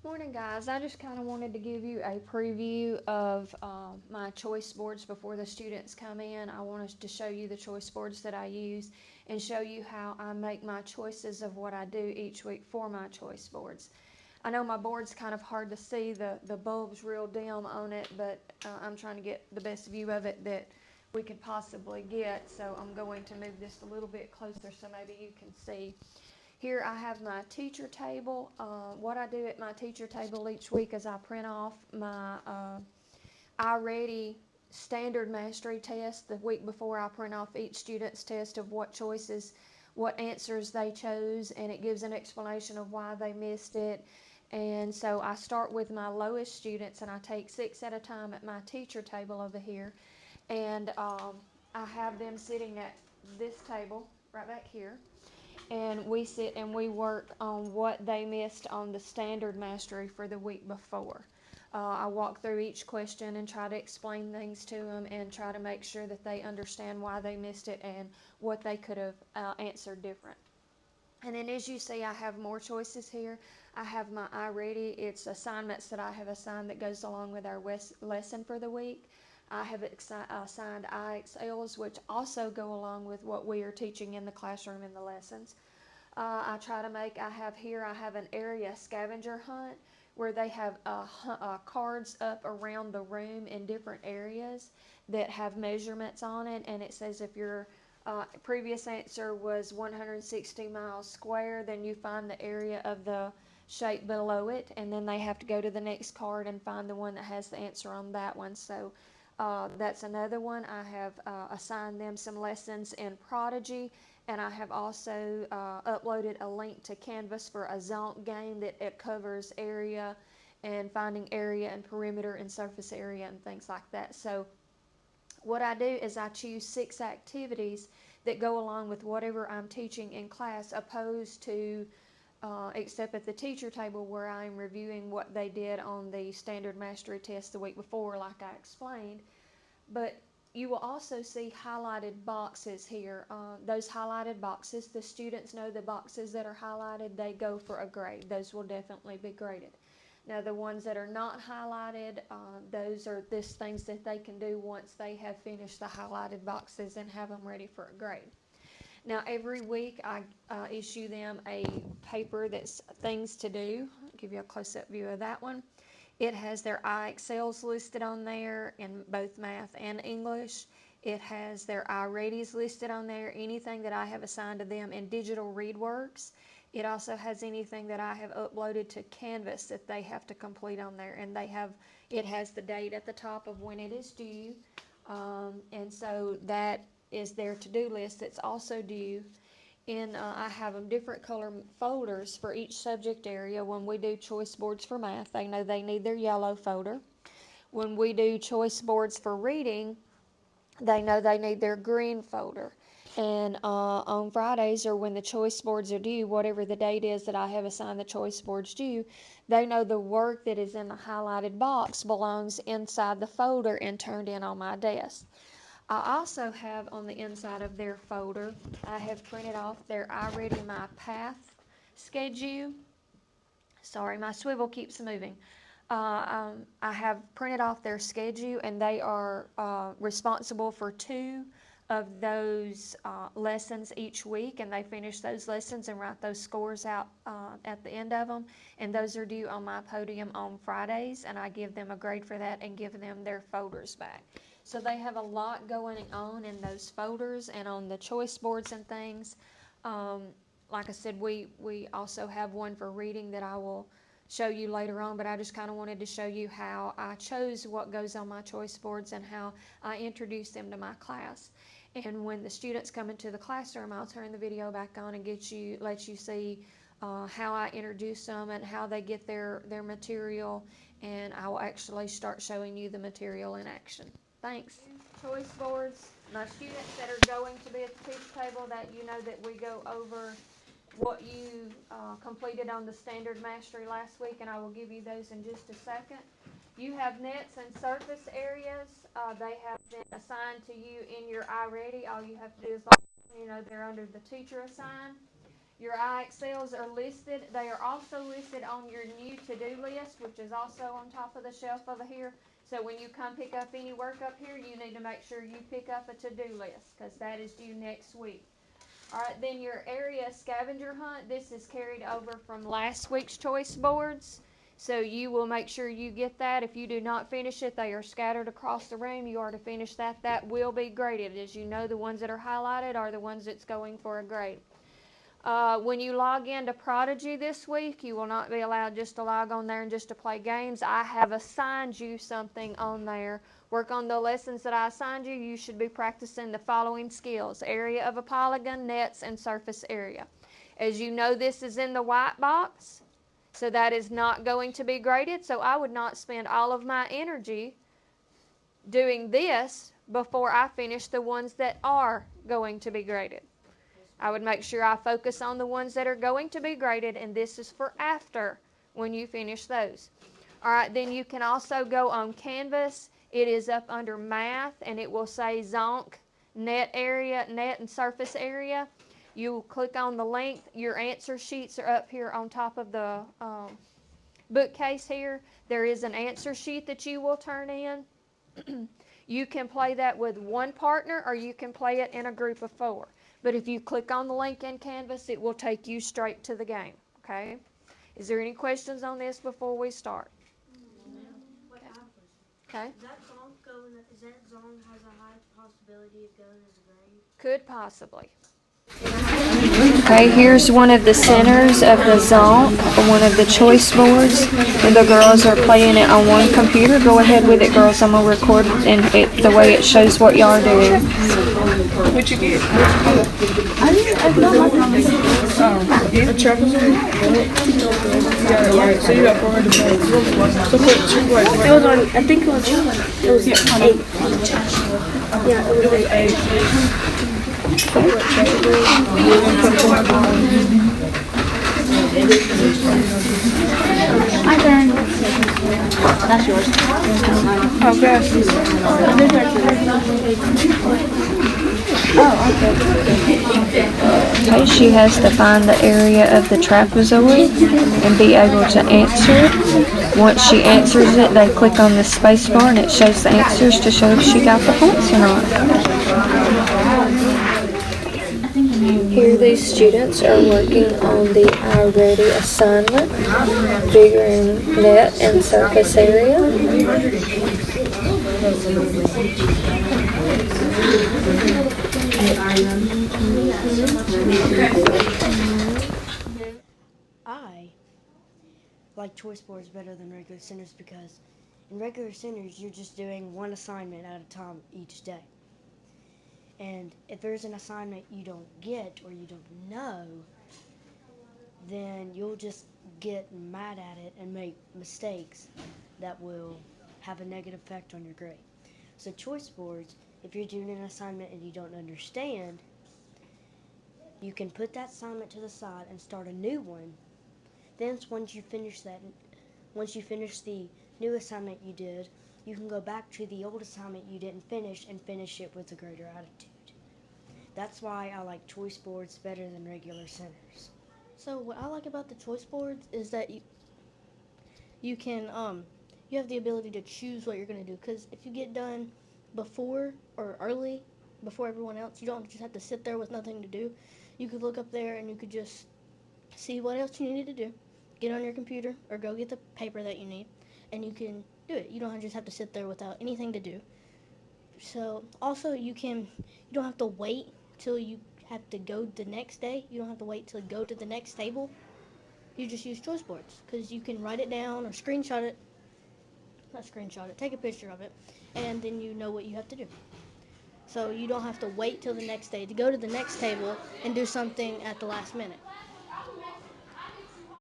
Morning, guys. I just kind of wanted to give you a preview of my choice boards before the students come in. I wanted to show you the choice boards that I use and show you how I make my choices of what I do each week for my choice boards. I know my board's kind of hard to see, the bulb's real dim on it, but I'm trying to get the best view of it that we could possibly get. So I'm going to move this a little bit closer so maybe you can see. Here I have my teacher table. What I do at my teacher table each week is I print off my iReady standard mastery test the week before. I print off each student's test of what choices, what answers they chose, and it gives an explanation of why they missed it. And so I start with my lowest students, and I take 6 at a time at my teacher table over here. And I have them sitting at this table right back here, and we sit and we work on what they missed on the standard mastery for the week before. I walk through each question and try to explain things to them and try to make sure that they understand why they missed it and what they could have answered different. And then as you see, I have more choices here. I have my iReady. It's assignments that I have assigned that goes along with our lesson for the week. I have assigned IXLs, which also go along with what we are teaching in the classroom in the lessons. I have an area scavenger hunt where they have cards up around the room in different areas that have measurements on it, and it says if your previous answer was 160 miles square, then you find the area of the shape below it, and then they have to go to the next card and find the one that has the answer on that one. So that's another one. I have assigned them some lessons in Prodigy, and I have also uploaded a link to Canvas for a Zonk game that it covers area and finding area and perimeter and surface area and things like that. So what I do is I choose 6 activities that go along with whatever I'm teaching in class, opposed to except at the teacher table where I'm reviewing what they did on the standard mastery test the week before, like I explained. But you will also see highlighted boxes here. Those highlighted boxes, the students know the boxes that are highlighted, they go for a grade. Those will definitely be graded. Now the ones that are not highlighted, those are just things that they can do once they have finished the highlighted boxes and have them ready for a grade. Now every week I issue them a paper that's things to do. I'll give you a close-up view of that one. It has their IXLs listed on there in both math and English. It has their iReadies listed on there, anything that I have assigned to them in Digital ReadWorks. It also has anything that I have uploaded to Canvas that they have to complete on there, and it has the date at the top of when it is due, and so that is their to-do list that's also due. I have them different color folders for each subject area. When we do choice boards for math, they know they need their yellow folder. When we do choice boards for reading, they know they need their green folder. And on Fridays, or when the choice boards are due, whatever the date is that I have assigned the choice boards due, they know the work that is in the highlighted box belongs inside the folder and turned in on my desk. I also have on the inside of their folder, I have printed off their iReady My Path schedule. Sorry, my swivel keeps moving. I have printed off their schedule, and they are responsible for 2 of those lessons each week, and they finish those lessons and write those scores out at the end of them, and those are due on my podium on Fridays, and I give them a grade for that and give them their folders back. So they have a lot going on in those folders and on the choice boards and things. Um, like I said, we also have one for reading that I will show you later on, but I just kind of wanted to show you how I chose what goes on my choice boards and how I introduce them to my class. And when the students come into the classroom, I'll turn the video back on and let you see how I introduce them and how they get their material, and I will actually start showing you the material in action. Thanks. Choice boards, my students that are going to be at the teacher table, that you know that we go over what you completed on the standard mastery last week, and I will give you those in just a second. You have nets and surface areas. They have been assigned to you in your iReady. All you have to do is, you know, they're under the teacher assigned. Your IXLs are listed. They are also listed on your new to-do list, which is also on top of the shelf over here. So when you come pick up any work up here, you need to make sure you pick up a to-do list, because that is due next week. Alright, then your area scavenger hunt, this is carried over from last week's choice boards. So you will make sure you get that. If you do not finish it, they are scattered across the room. You are to finish that. That will be graded. As you know, the ones that are highlighted are the ones that's going for a grade. When you log into Prodigy this week, you will not be allowed just to log on there and just to play games. I have assigned you something on there. Work on the lessons that I assigned you. You should be practicing the following skills: area of a polygon, nets, and surface area. As you know, this is in the white box, so that is not going to be graded. So I would not spend all of my energy doing this before I finish the ones that are going to be graded. I would make sure I focus on the ones that are going to be graded, and this is for after when you finish those. All right, then you can also go on Canvas. It is up under Math, and it will say Zonk, Net Area, Net and Surface Area. You click on the link. Your answer sheets are up here on top of the bookcase here. There is an answer sheet that you will turn in. You can play that with one partner, or you can play it in a group of 4. But if you click on the link in Canvas, it will take you straight to the game, okay? Is there any questions on this before we start? No. Wait, I have a question. Okay. Is that zone has a high possibility of going as a grade? Could possibly. Okay, here's one of the centers of the Zonk, one of the choice boards, and the girls are playing it on one computer. Go ahead with it, girls. I'm going to record the way it shows what y'all are doing. What'd you get? I got a trapezoid. Yeah, right. So you got 400 points. So put 2 right there. It was on, I think it was 8. Yeah, it was 8. My turn. That's yours. How fast is it? Okay, she has to find the area of the trapezoid and be able to answer it. Once she answers it, they click on the space bar and it shows the answers to show if she got the points or not. Here these students are working on the iReady assignment, figuring net and surface area. I like choice boards better than regular centers because in regular centers you're just doing one assignment at a time each day. And if there's an assignment you don't get or you don't know, then you'll just get mad at it and make mistakes that will have a negative effect on your grade. So choice boards, if you're doing an assignment and you don't understand, you can put that assignment to the side and start a new one. Then once you finish the new assignment you did, you can go back to the old assignment you didn't finish and finish it with a greater attitude. That's why I like choice boards better than regular centers. So what I like about the choice boards is that you can you have the ability to choose what you're going to do, because if you get done before or early before everyone else, you don't just have to sit there with nothing to do. You could look up there and you could just see what else you needed to do, get on your computer or go get the paper that you need, and you can do it. You don't just have to sit there without anything to do. So also you don't have to wait till you have to go the next day. You don't have to wait till you go to the next table. You just use choice boards because you can write it down or take a picture of it, and then you know what you have to do. So you don't have to wait till the next day to go to the next table and do something at the last minute.